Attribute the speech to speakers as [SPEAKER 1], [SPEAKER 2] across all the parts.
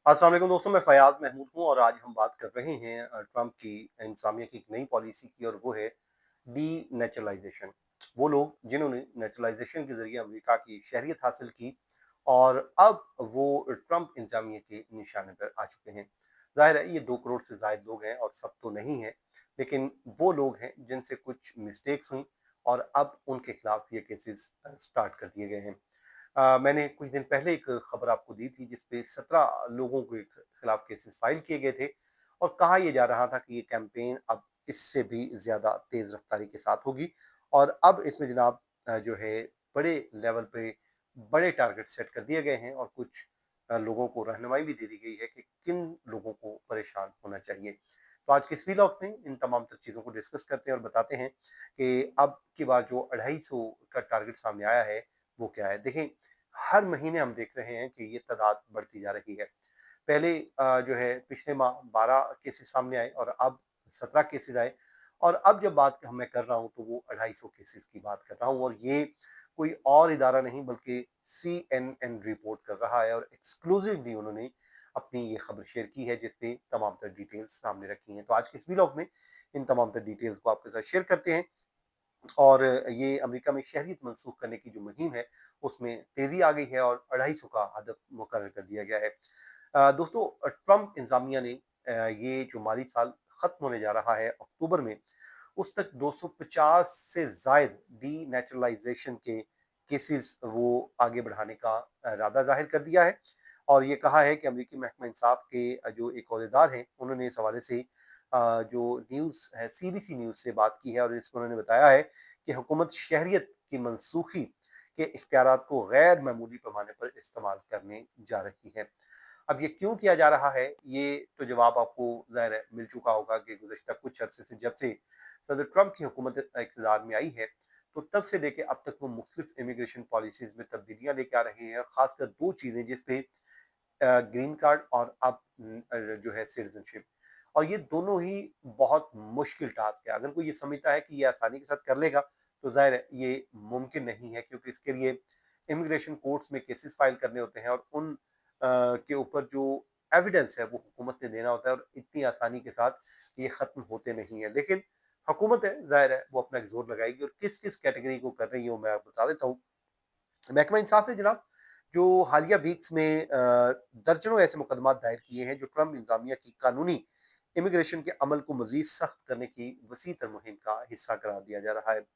[SPEAKER 1] अस्सलाम वालेकुम दोस्तों, मैं फ़याज़ महमूद हूँ और आज हम बात कर रहे हैं ट्रंप की इंतज़ामिया की एक नई पॉलिसी की, और वो है डीनेचुरलाइज़ेशन। वो लोग जिन्होंने नेचुरलाइज़ेशन के ज़रिए अमेरिका की शहरियत हासिल की और अब वो ट्रंप इंतज़ामिया के निशाने पर आ चुके हैं। ज़ाहिर है ये 2 करोड़ से ज़ायद लोग हैं और सब तो नहीं हैं, लेकिन वो लोग हैं जिनसे कुछ मिस्टेक्स हुईं और अब उनके खिलाफ ये केसेस स्टार्ट कर दिए गए हैं। मैंने कुछ दिन पहले एक खबर आपको दी थी जिसपे 17 लोगों के खिलाफ केसेस फाइल किए गए थे और कहा यह जा रहा था कि ये कैंपेन अब इससे भी ज़्यादा तेज़ रफ्तारी के साथ होगी और अब इसमें जनाब जो है बड़े लेवल पे बड़े टारगेट सेट कर दिए गए हैं और कुछ लोगों को रहनुमाई भी दे दी गई है कि किन लोगों को परेशान होना चाहिए। तो आज के इस व्लॉग में इन तमाम तर चीज़ों को डिस्कस करते हैं और बताते हैं कि अब की बार जो 250 का टारगेट सामने आया है वो क्या है। देखें, हर महीने हम देख रहे हैं कि ये तादाद बढ़ती जा रही है। पहले जो है पिछले माह 12 केसेस सामने आए और अब 17 केसेस आए और अब जब बात मैं कर रहा हूँ तो वो 250 केसेस की बात कर रहा हूँ और ये कोई और इदारा नहीं बल्कि CNN रिपोर्ट कर रहा है और एक्सक्लूसिवली उन्होंने अपनी ये खबर शेयर की है जिसपे तमाम तर डिटेल्स सामने रखी हैं। तो आज के इस व्लॉग में इन तमाम तर डिटेल्स को आपके साथ शेयर करते हैं और ये अमेरिका में शहरियत मनसूख करने की जो मुहिम है उसमें तेजी आ गई है और 250 का हदफ मुकर्रर कर दिया गया है। दोस्तों, ट्रंप इंतजामिया ने ये जो माली साल खत्म होने जा रहा है अक्टूबर में, उस तक 250 से जायद डी नेचुरलाइजेशन के केसेस वो आगे बढ़ाने का इरादा जाहिर कर दिया है और ये कहा है कि अमेरिकी महकमा इंसाफ के जो एक अहदेदार हैं उन्होंने इस हवाले से जो न्यूज़ है सीबीसी न्यूज़ से बात की है और इसमें उन्होंने बताया है कि हुकूमत शहरियत की मनसूखी के इख्तियारात को गैर मामूली पैमाने पर इस्तेमाल करने जा रही है। अब ये क्यों किया जा रहा है, ये तो जवाब आपको ज़ाहिर है मिल चुका होगा कि गुज़श्ता कुछ अरसे से जब से सदर ट्रंप की हुकूमत इक़्तिदार में आई है, तो तब से लेके अब तक वो मुख्तलिफ इमिग्रेशन पॉलिसीज़ में तब्दीलियाँ लेके आ रहे हैं और ख़ासकर 2 चीज़ें जिस पे ग्रीन कार्ड और अब जो है सिटीजनशिप, और ये दोनों ही बहुत मुश्किल टास्क है। अगर कोई ये समझता है कि ये आसानी के साथ कर लेगा तो ज़ाहिर है ये मुमकिन नहीं है क्योंकि इसके लिए इमिग्रेशन कोर्ट्स में केसेस फाइल करने होते हैं और उन के ऊपर जो एविडेंस है वो हुकूमत ने देना होता है और इतनी आसानी के साथ ये ख़त्म होते नहीं है। लेकिन हुकूमत है ज़ाहिर है वो अपना एक ज़ोर लगाएगी और किस किस कैटेगरी को कर रही है वो मैं आपको बता देता हूँ। महकमा इंसाफ ने जनाब जो हालिया वीक्स में दर्जनों ऐसे मुकदमा दायर किए हैं जो ट्रंप इंतजामिया की कानूनी इमिग्रेशन के अमल को मजीद सख्त करने की वसी तर मुहिम का हिस्सा करार दिया जा रहा है।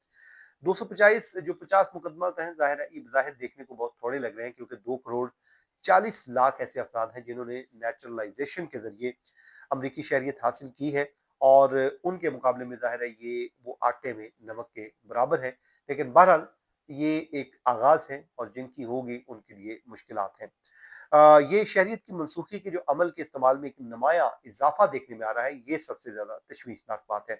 [SPEAKER 1] 250 जो 50 मुकदमा हैं, ज़ाहिर है ये ज़ाहिर देखने को बहुत थोड़े लग रहे हैं क्योंकि 2 करोड़ 40 लाख ऐसे अफराद हैं जिन्होंने नेचुरलाइजेशन के ज़रिए अमरीकी शहरियत हासिल की है और उनके मुकाबले में ज़ाहिर है ये वो आटे में नमक के बराबर है। लेकिन बहरहाल ये एक आगाज़ है और जिनकी होगी उनके लिए मुश्किलात हैं। ये शहरियत की मनसूखी के जो अमल के इस्तेमाल में एक नुमाया इजाफा देखने में आ रहा है, ये सबसे ज़्यादा तशवीशनाक बात है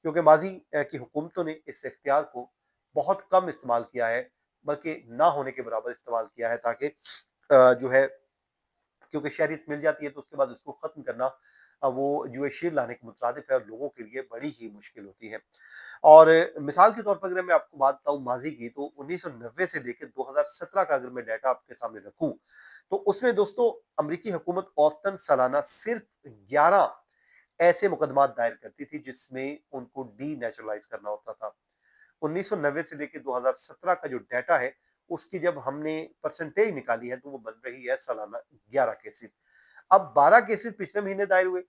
[SPEAKER 1] क्योंकि माजी की हुकूमतों ने इस इख्तियार को बहुत कम इस्तेमाल किया है, बल्कि ना होने के बराबर इस्तेमाल किया है ताकि जो है क्योंकि शहरियत मिल जाती है तो उसके बाद उसको ख़त्म करना वो जो है शेर लाने के मुतरादिफ है और लोगों के लिए बड़ी ही मुश्किल होती है। और मिसाल के तौर पर अगर मैं आपको बात बताऊँ माजी की, तो 1990 से लेकर 2017 का अगर मैं डाटा आपके सामने रखूँ, तो उसमें दोस्तों अमरीकी हुकूमत औसतन सालाना सिर्फ 11 ऐसे मुकदमात दायर करती थी जिसमें उनको डीनेचुरलाइज़ करना होता था। 1990 से लेके 2017 का जो डाटा है, उसकी जब हमने परसेंटेज निकाली है, तो वो बन रही है सालाना 11 केसेस। अब 12 केसेस पिछले महीने दायर हुए,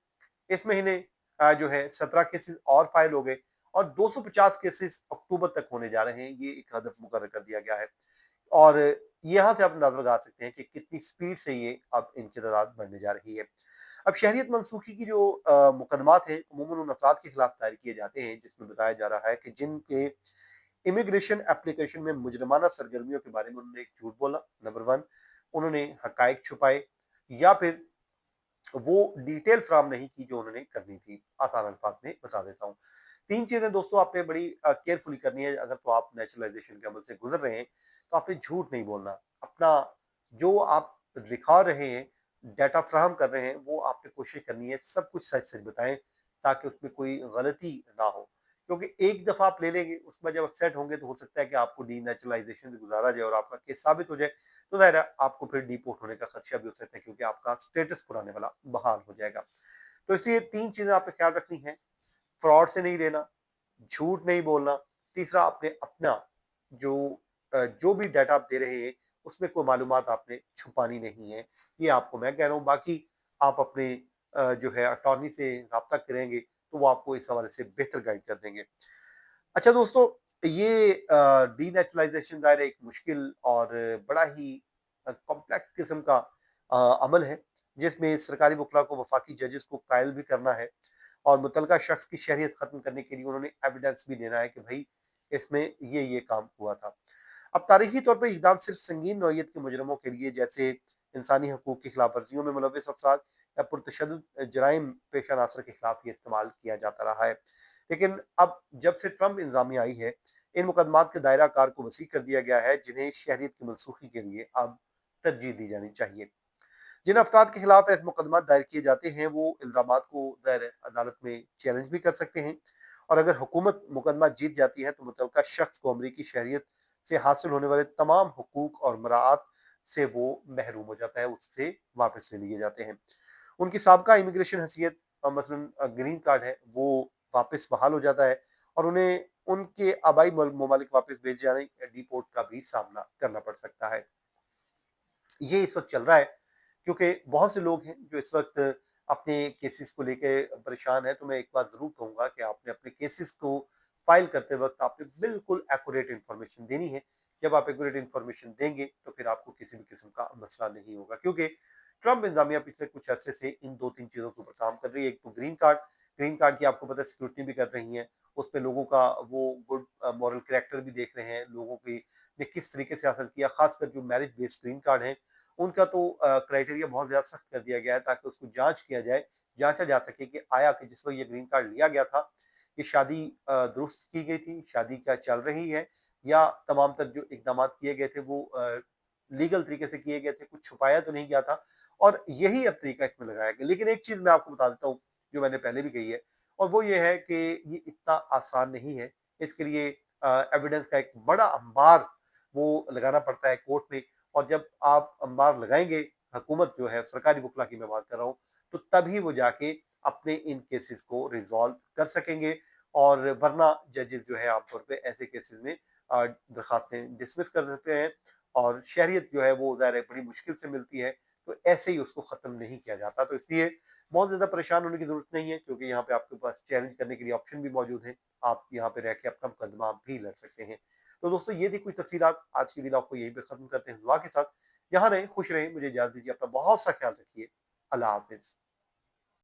[SPEAKER 1] इस महीने जो है 17 केसेस और फाइल हो गए और 250 केसेस अक्टूबर तक होने जा रहे हैं। ये एक हदफ मुकर्रर कर दिया गया है और यहाँ से आप अंदाज़ा लगा सकते हैं कि कितनी स्पीड से ये अब इनकी तादाद बढ़ने जा रही है। अब शहरियत मनसूखी की जो मुकदमात हैं, अमूमन उन अफराद के खिलाफ दायर किए जाते हैं जिसमें बताया जा रहा है कि जिनके इमिग्रेशन एप्लीकेशन में मुजरमाना सरगर्मियों के बारे में उन्होंने एक झूठ बोला, नंबर 1, उन्होंने हकायक छुपाए या फिर वो डिटेल फ्राहम नहीं की जो उन्होंने करनी थी। आसान अल्फाज में बता देता हूँ। 3 चीज़ें दोस्तों आपने बड़ी केयरफुली करनी है अगर तो आप नेचुरलाइज़ेशन के अमल से गुज़र रहे हैं, तो आपने झूठ नहीं बोलना। अपना जो आप लिखा रहे हैं, डाटा फ्राहम कर रहे हैं, वो आपने कोशिश करनी है सब कुछ सच-सच बताएँ ताकि उसमें कोई गलती ना हो। क्योंकि एक दफ़ा आप ले लेंगे, उसके बाद जब आप सेट होंगे तो हो सकता है कि आपको डीनेचुरलाइज़ेशन से गुज़ारा जाए और आपका केस साबित हो जाए, तो ज़ाहिर है आपको फिर डिपोर्ट होने का खदशा भी हो सकता है, क्योंकि आपका स्टेटस पुराने वाला बहाल हो जाएगा। तो इसलिए 3 चीज़ें आपको ख्याल रखनी है, फ्रॉड से नहीं लेना, झूठ नहीं बोलना, तीसरा आपने अपना जो जो भी डाटा आप दे रहे हैं, उसमें कोई मालूमात आपने छुपानी नहीं है। ये आपको मैं कह रहा हूँ, बाकी आप अपने जो है अटॉर्नी से राब्ता करेंगे, तो वो आपको इस हवाले से बेहतर गाइड कर देंगे। अच्छा दोस्तों, ये डीनेचुरलाइज़ेशन ज़ाहिर है एक मुश्किल और बड़ा ही कॉम्प्लेक्स किस्म का अमल है, जिसमें सरकारी वकला को वफाकी जजेस को कायल भी करना है और मुतलका शख्स की शहरियत ख़त्म करने के लिए उन्होंने एविडेंस भी देना है कि भई इसमें ये काम हुआ था। अब तारीखी तौर पे इक़दाम सिर्फ संगीन नौइयत के मुजरिमों के लिए, जैसे इंसानी हकूक़ की खिलाफ वर्जियों में मुलव्वस अफराद या पुरतशद्दुद जराइम पेश अनासर के खिलाफ ये इस्तेमाल किया जाता रहा है। लेकिन अब जब से ट्रंप इंतज़ामिया आई है, इन मुकदमात के दायरा कार को वसी कर दिया गया है, जिन्हें शहरियत की मनसूखी के लिए अब तरजीह दी जानी चाहिए। जिन अफराद के खिलाफ ऐसे मुकदमा दायर किए जाते हैं, वो इल्ज़ामात को ज़ाहिर है अदालत में चैलेंज भी कर सकते हैं और अगर हुकूमत मुकदमा जीत जाती है, तो मुतलका शख्स को अमरीकी शहरियत से हासिल होने वाले तमाम हुकूक और मराआत से वो महरूम हो जाता है, उससे वापस ले लिए जाते हैं। उनकी साबका इमिग्रेशन हैसियत मसलन ग्रीन कार्ड है, वो वापस बहाल हो जाता है और उन्हें उनके आबाई ममालिक वापस भेजे जाने डिपोर्ट का भी सामना करना पड़ सकता है। ये इस वक्त चल रहा है, क्योंकि बहुत से लोग हैं जो इस वक्त अपने केसेस को लेके परेशान है। तो मैं एक बात जरूर कहूंगा कि आपने अपने केसेस को फाइल करते वक्त आपने बिल्कुल एक्यूरेट इंफॉर्मेशन देनी है। जब आप एक्यूरेट इंफॉर्मेशन देंगे, तो फिर आपको किसी भी किस्म का मसला नहीं होगा, क्योंकि ट्रंप इंतजामिया पिछले कुछ अरसे से इन 2-3 चीज़ों के ऊपर काम कर रही है। एक तो ग्रीन कार्ड की आपको पता है सिक्योरिटी भी कर रही है। उस पे लोगों का वो गुड मॉरल कैरेक्टर भी देख रहे हैं, लोगों की ने किस तरीके से हासिल किया। खासकर जो मैरिज बेस्ड ग्रीन कार्ड है, उनका तो क्राइटेरिया बहुत ज़्यादा सख्त कर दिया गया है, ताकि उसको जाँच किया जाए, जाँचा जा सके कि आया कि जिस वक़्त ये ग्रीन कार्ड लिया गया था, ये शादी दुरुस्त की गई थी, शादी क्या चल रही है, या तमाम तर जो इक़दामात किए गए थे वो लीगल तरीके से किए गए थे, कुछ छुपाया तो नहीं गया था। और यही अब तरीका इसमें लगाया गया। लेकिन एक चीज़ मैं आपको बता देता हूँ, जो मैंने पहले भी कही है, और वो ये है कि ये इतना आसान नहीं है। इसके लिए एविडेंस का एक बड़ा अंबार वो लगाना पड़ता है कोर्ट में, और जब आप अंबार लगाएँगे, हुकूमत जो है, सरकारी वकला की मैं बात कर रहा हूँ, तो तभी वो जाके अपने इन केसेस को रिज़ॉल्व कर सकेंगे। और वरना जजेस जो है आमतौर पे ऐसे केसेस में दरखास्तें डिसमिस कर देते हैं और शहरियत जो है वो ज़ाहिर है बड़ी मुश्किल से मिलती है, तो ऐसे ही उसको ख़त्म नहीं किया जाता। तो इसलिए बहुत ज़्यादा परेशान होने की ज़रूरत नहीं है, क्योंकि यहाँ पे आपके पास चैलेंज करने के लिए ऑप्शन भी मौजूद है। आप यहाँ पे रह के अपना मुकदमा भी लड़ सकते हैं। तो दोस्तों, ये थी कुछ तफ़सीलात। आज की वीडियो आपको यहीं पे ख़त्म करते हैं दुआ के साथ। यहाँ रहें, खुश रहें, मुझे इजाज़त दीजिए। अपना बहुत सा ख्याल रखिए। अल्लाह हाफ़िज़।